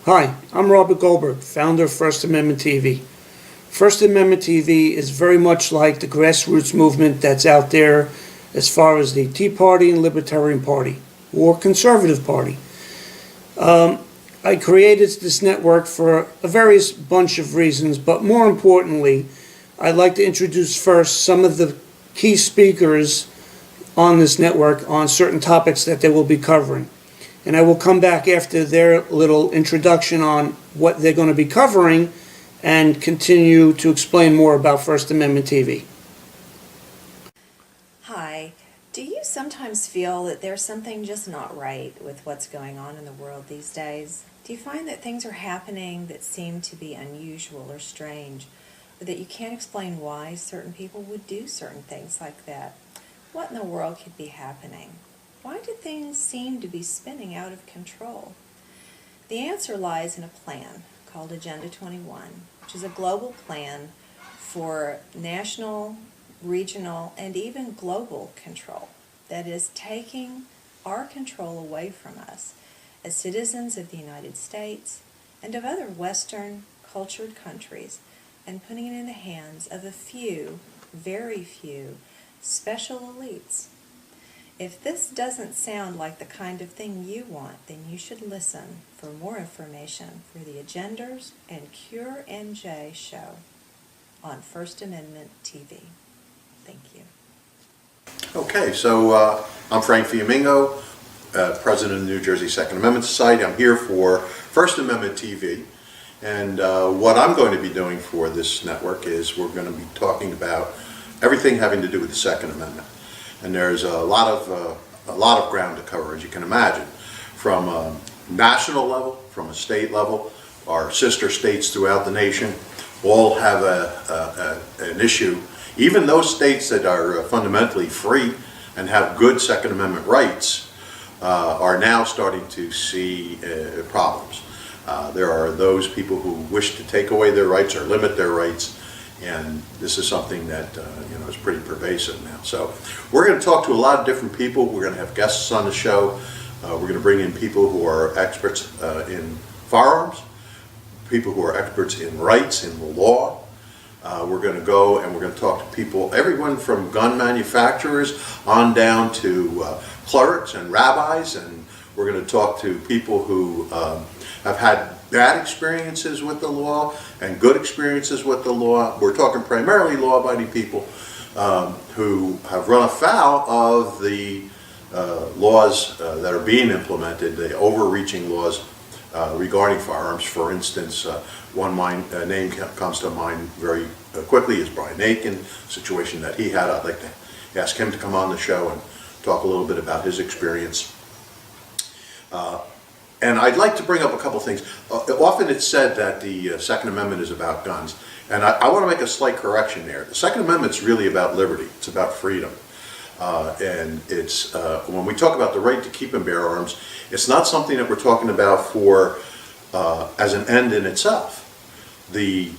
Hi, I'm Robert Goldberg, founder of First Amendment TV. First Amendment TV is very much like the grassroots movement that's out there as far as the Tea Party and Libertarian Party, or Conservative Party. I created this network for a various bunch of reasons, but more importantly, I'd like to introduce first some of the key speakers on this network on certain topics that they will be covering. And I will come back after their little introduction on what they're going to be covering and continue to explain more about First Amendment TV. Hi. Do you sometimes feel that there's something just not right with what's going on in the world these days? Do you find that things are happening that seem to be unusual or strange, or that you can't explain why certain people would do certain things like that? What in the world could be happening? Why do things seem to be spinning out of control? The answer lies in a plan called Agenda 21, which is a global plan for national, regional, and even global control. That is, taking our control away from us as citizens of the United States and of other Western cultured countries and putting it in the hands of a few, very few, special elites. If this doesn't sound like the kind of thing you want, then you should listen for more information for the Agenders and Cure NJ show on First Amendment TV. Thank you. Okay, so I'm Frank Fiamingo, President of the New Jersey Second Amendment Society. I'm here for First Amendment TV, and what I'm going to be doing for this network is we're going to be talking about everything having to do with the Second Amendment. And there's a lot of ground to cover, as you can imagine, from a national level, from a state level. Our sister states throughout the nation all have an issue. Even those states that are fundamentally free and have good Second Amendment rights are now starting to see problems. There are those people who wish to take away their rights or limit their rights, and this is something that is pretty pervasive now. So we're going to talk to a lot of different people. We're going to have guests on the show. We're going to bring in people who are experts in firearms, people who are experts in rights, in the law. We're going to go and we're going to talk to people, everyone from gun manufacturers on down to clerics and rabbis, and we're going to talk to people who have had bad experiences with the law and good experiences with the law. We're talking primarily law-abiding people who have run afoul of the laws that are being implemented, the overreaching laws regarding firearms. For instance, one name comes to mind very quickly is Brian Aiken, situation that he had. I'd like to ask him to come on the show and talk a little bit about his experience. And I'd like to bring up a couple things. Often it's said that the Second Amendment is about guns, and I want to make a slight correction there. The Second Amendment is really about liberty. It's about freedom. And it's when we talk about the right to keep and bear arms, it's not something that we're talking about for as an end in itself. The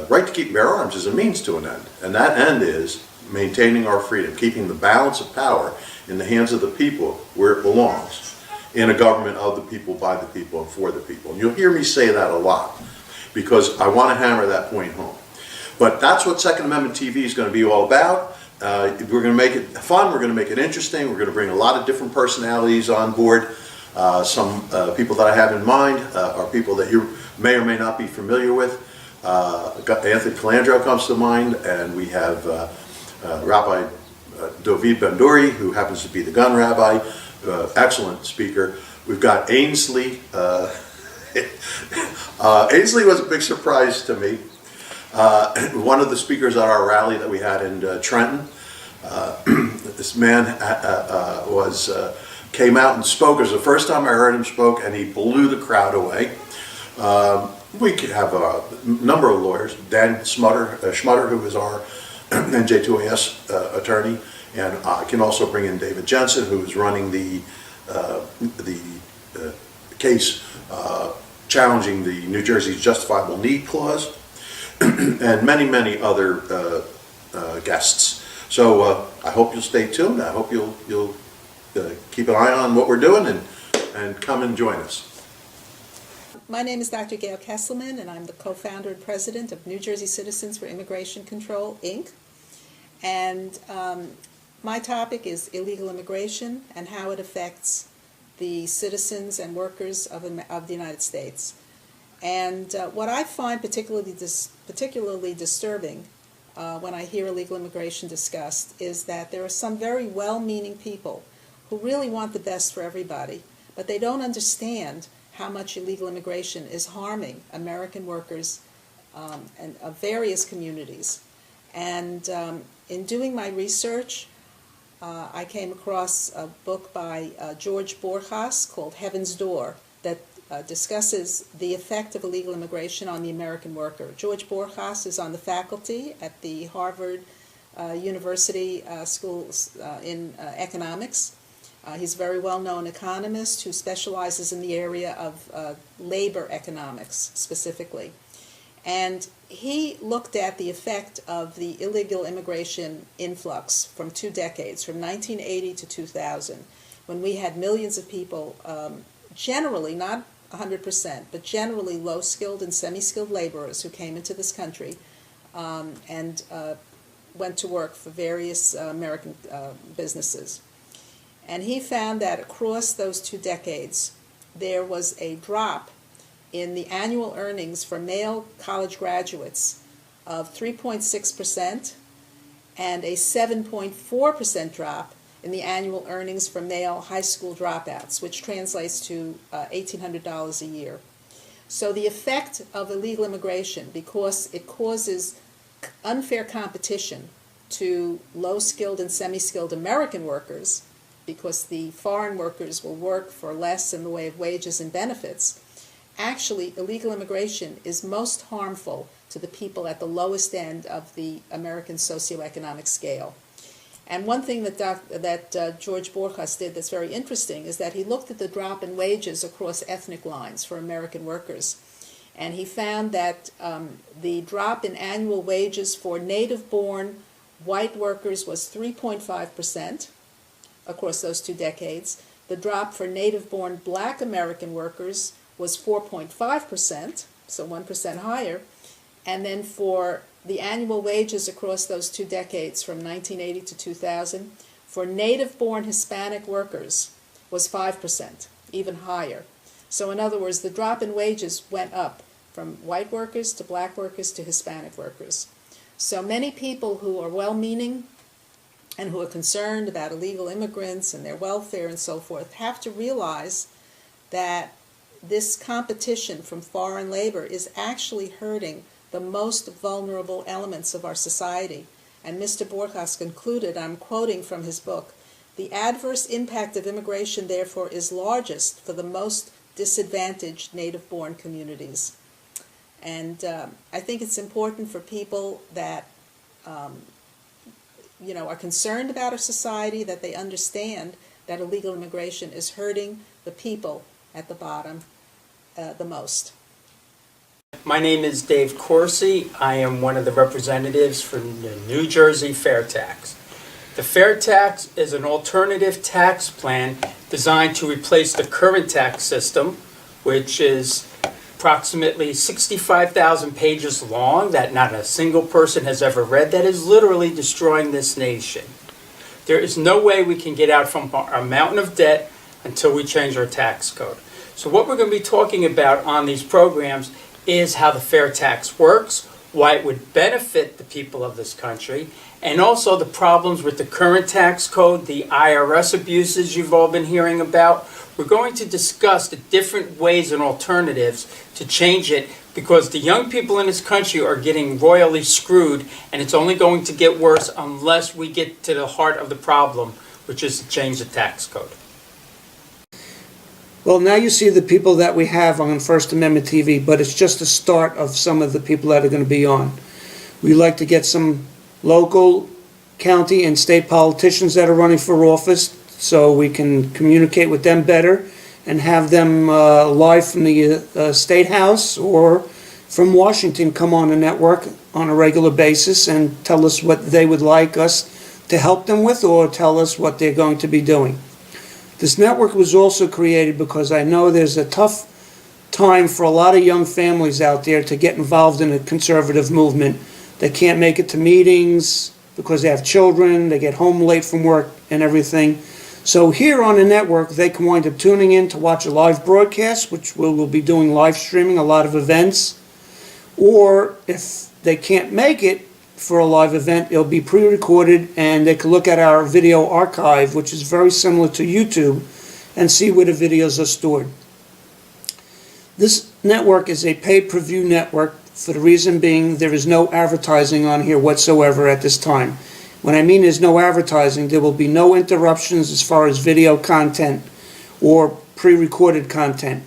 right to keep and bear arms is a means to an end, and that end is maintaining our freedom, keeping the balance of power in the hands of the people where it belongs, in a government of the people, by the people, and for the people. And you'll hear me say that a lot because I want to hammer that point home. But that's what Second Amendment TV is going to be all about. We're going to make it fun, we're going to make it interesting, we're going to bring a lot of different personalities on board. Some people that I have in mind are people that you may or may not be familiar with. Anthony Calandro comes to mind, and we have Rabbi Dovid Ben-Duri, who happens to be the gun rabbi, excellent speaker. We've got Ainsley. Ainsley was a big surprise to me. One of the speakers at our rally that we had in Trenton, this man came out and spoke. It was the first time I heard him spoke, and he blew the crowd away. We could have a number of lawyers. Dan Schmutter, who is our NJ2AS attorney, and I can also bring in David Jensen, who is running the case challenging the New Jersey's justifiable need clause, and many, many other guests. So I hope you'll stay tuned. I hope you'll keep an eye on what we're doing and come and join us. My name is Dr. Gail Kesselman, and I'm the co-founder and president of New Jersey Citizens for Immigration Control, Inc. And my topic is illegal immigration and how it affects the citizens and workers of the United States. And what I find particularly disturbing when I hear illegal immigration discussed is that there are some very well-meaning people who really want the best for everybody, but they don't understand how much illegal immigration is harming American workers and of various communities. And in doing my research, I came across a book by George Borjas called Heaven's Door that discusses the effect of illegal immigration on the American worker. George Borjas is on the faculty at the Harvard University School in Economics. He's a very well-known economist who specializes in the area of labor economics specifically. And he looked at the effect of the illegal immigration influx from 2 decades, from 1980 to 2000, when we had millions of people, generally, not 100%, but generally low-skilled and semi-skilled laborers who came into this country and went to work for various American businesses. And he found that across those 2 decades, there was a drop in the annual earnings for male college graduates of 3.6% and a 7.4% drop in the annual earnings for male high school dropouts, which translates to $1,800 a year. So the effect of illegal immigration, because it causes unfair competition to low-skilled and semi-skilled American workers, because the foreign workers will work for less in the way of wages and benefits, actually illegal immigration is most harmful to the people at the lowest end of the American socioeconomic scale. And one thing that George Borjas did that's very interesting is that he looked at the drop in wages across ethnic lines for American workers. And he found that the drop in annual wages for native-born white workers was 3.5% across those 2 decades. The drop for native-born black American workers was 4.5%, so 1% higher. And then for the annual wages across those 2 decades, from 1980 to 2000, for native-born Hispanic workers was 5%, even higher. So in other words, the drop in wages went up from white workers to black workers to Hispanic workers. So many people who are well-meaning and who are concerned about illegal immigrants and their welfare and so forth have to realize that this competition from foreign labor is actually hurting the most vulnerable elements of our society. And Mr. Borjas concluded, I'm quoting from his book, "The adverse impact of immigration, therefore, is largest for the most disadvantaged native-born communities." And I think it's important for people that are concerned about our society, that they understand that illegal immigration is hurting the people at the bottom the most. My name is Dave Corsi. I am one of the representatives from the New Jersey Fair Tax. The Fair Tax is an alternative tax plan designed to replace the current tax system, which is approximately 65,000 pages long that not a single person has ever read, that is literally destroying this nation. There is no way we can get out from our mountain of debt until we change our tax code. So what we're going to be talking about on these programs is how the fair tax works, why it would benefit the people of this country, and also the problems with the current tax code, the IRS abuses you've all been hearing about. We're going to discuss the different ways and alternatives to change it, because the young people in this country are getting royally screwed, and it's only going to get worse unless we get to the heart of the problem, which is to change the tax code. Well, now you see the people that we have on First Amendment TV, but it's just the start of some of the people that are going to be on. We'd like to get some local, county, and state politicians that are running for office so we can communicate with them better and have them live from the State House or from Washington come on the network on a regular basis and tell us what they would like us to help them with, or tell us what they're going to be doing. This network was also created because I know there's a tough time for a lot of young families out there to get involved in the conservative movement. They can't make it to meetings because they have children, they get home late from work and everything. So here on the network, they can wind up tuning in to watch a live broadcast, which we'll be doing live streaming a lot of events. Or if they can't make it for a live event, it'll be pre-recorded and they can look at our video archive, which is very similar to YouTube, and see where the videos are stored. This network is a pay-per-view network for the reason being there is no advertising on here whatsoever at this time. When I mean there's no advertising, there will be no interruptions as far as video content or pre-recorded content.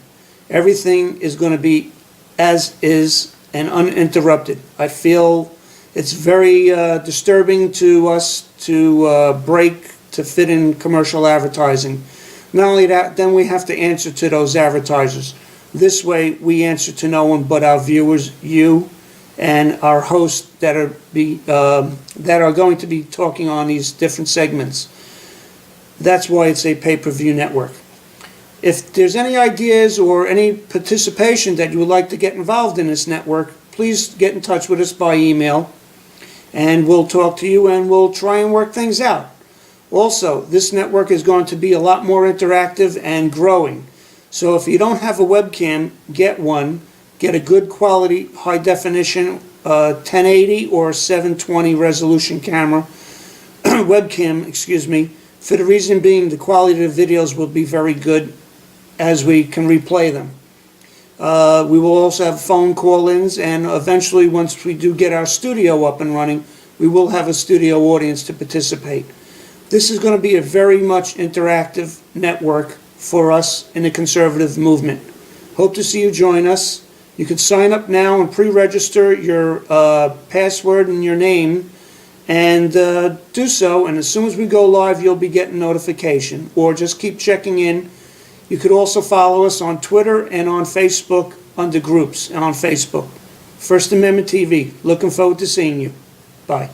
Everything is going to be as is and uninterrupted. I feel it's very disturbing to us to break to fit in commercial advertising. Not only that, then we have to answer to those advertisers. This way, we answer to no one but our viewers, you, and our hosts that are going to be talking on these different segments. That's why it's a pay-per-view network. If there's any ideas or any participation that you would like to get involved in this network, please get in touch with us by email, and we'll talk to you and we'll try and work things out. Also, this network is going to be a lot more interactive and growing. So if you don't have a webcam, get one. Get a good quality, high definition 1080 or 720 resolution camera, webcam, excuse me, for the reason being the quality of the videos will be very good as we can replay them. We will also have phone call-ins, and eventually once we do get our studio up and running, we will have a studio audience to participate. This is going to be a very much interactive network for us in the conservative movement. Hope to see you join us. You can sign up now and pre-register your password and your name, and do so, and as soon as we go live you'll be getting notification, or just keep checking in. You could also follow us on Twitter and on Facebook under groups and on Facebook. First Amendment TV. Looking forward to seeing you. Bye.